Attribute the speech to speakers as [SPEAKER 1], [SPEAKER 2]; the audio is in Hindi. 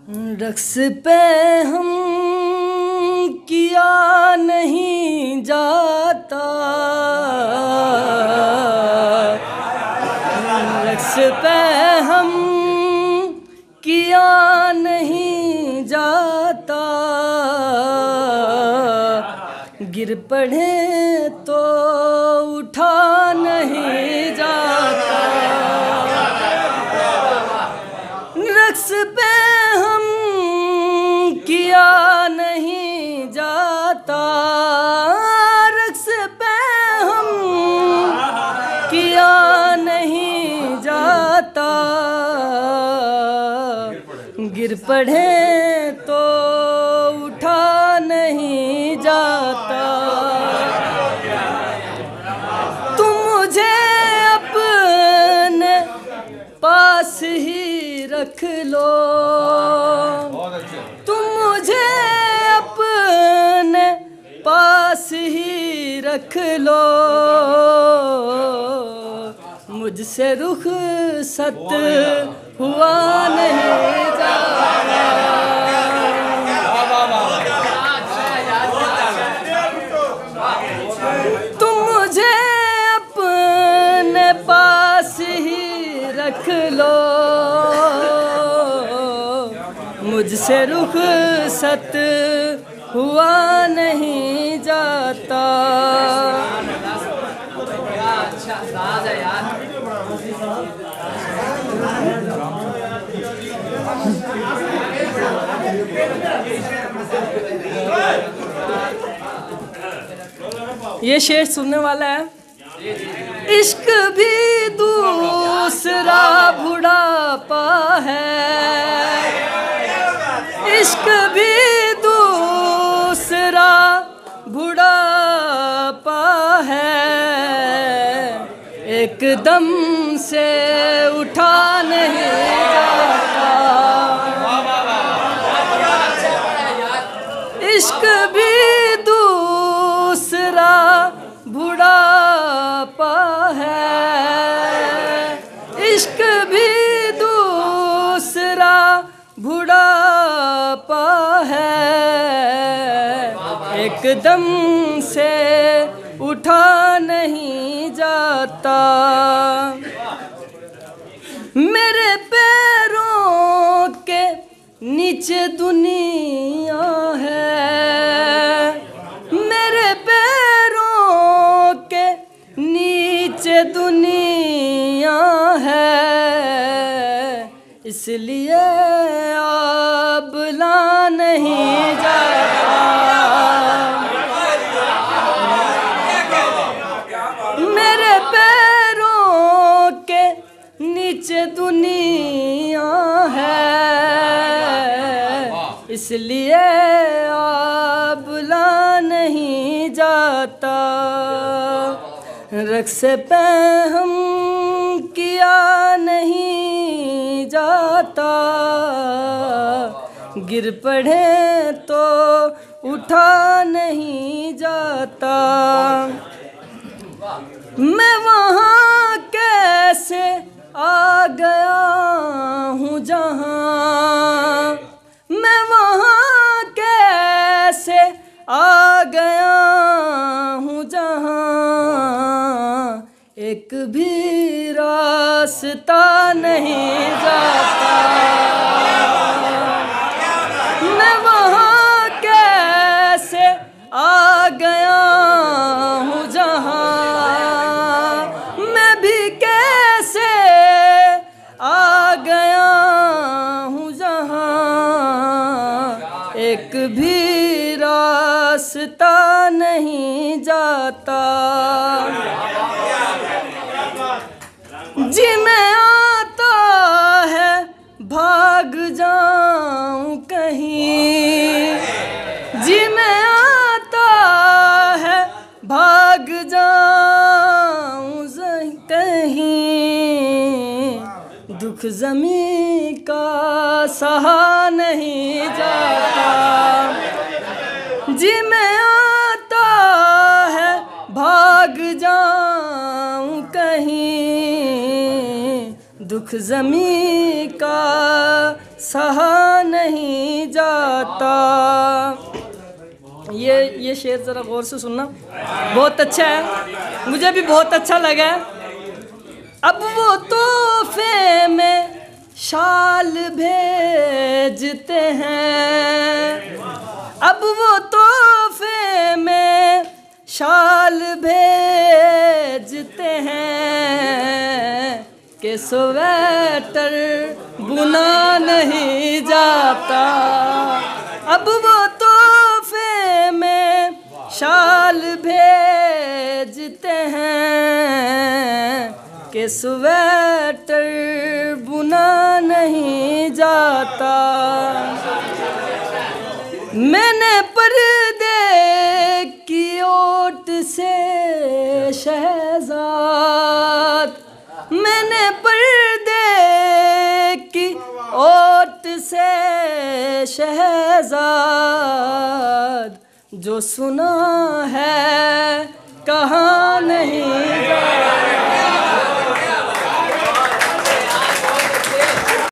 [SPEAKER 1] रक्स पे हम किया नहीं जाता, रक्स पे हम किया नहीं जाता, गिर पड़े तो उठा नहीं जाता। रक्स पे हम किया नहीं जाता, रक्स पे हम किया नहीं जाता, गिर पड़े तो उठा नहीं जाता। तुम मुझे अपने पास ही रख लो, तुम मुझे अपने पास ही रख लो, मुझसे रुखसत हुआ नहीं जाता। तुम मुझे अपने पास ही रख लो, मुझसे रुखसत हुआ नहीं जाता। ये शेर सुनने वाला है। इश्क भी दूसरा बुढ़ापा है, इश्क भी दूसरा बुढ़ापा है, एकदम से उठा नहीं जाता। इश्क भी दूसरा बुढ़ापा है, इश्क भी दूसरा बुढ़ापा है, एकदम से उठा नहीं जाता। मेरे पैरों के नीचे दुनिया है, मेरे पैरों के नीचे दुनिया है, इसलिए आबला नहीं जाता। मेरे पैरों के नीचे दुनिया है, इसलिए आबला नहीं जाता। रक्स पे हम किया नहीं जाता, गिर पड़े तो उठा नहीं जाता। मैं वहाँ कैसे आ गया हूँ जहाँ, मैं वहाँ कैसे आ गया हूँ जहाँ, एक भी रास्ता नहीं जाता। मैं वहाँ कैसे आ गया हूँ जहाँ, मैं भी कैसे आ गया हूँ जहाँ, एक भी रास्ता नहीं जाता। जी मैं आता है भाग जाऊं कहीं, जी मैं आता है भाग जाऊं कहीं, दुख ज़मीं का सहा नहीं जाता। जी मैं आता है भाग जाऊं कहीं, दुख ज़मीं का सहा नहीं नहीं जाता। ये शेर ज़रा गौर से सुनना, बहुत अच्छा है, मुझे भी बहुत अच्छा लगा। अब वो तोहफे में शाल भेजते हैं, अब वो तोहफे में शाल भेजते हैं कि स्वेटर बुना नहीं जाता। अब वो तोहफे में शाल भेजते हैं कि स्वेटर बुना नहीं जाता। मैंने पर्दे की ओट से शहजाद, मैंने पर्दे की ओट से शहजाद जो सुना है कहाँ नहीं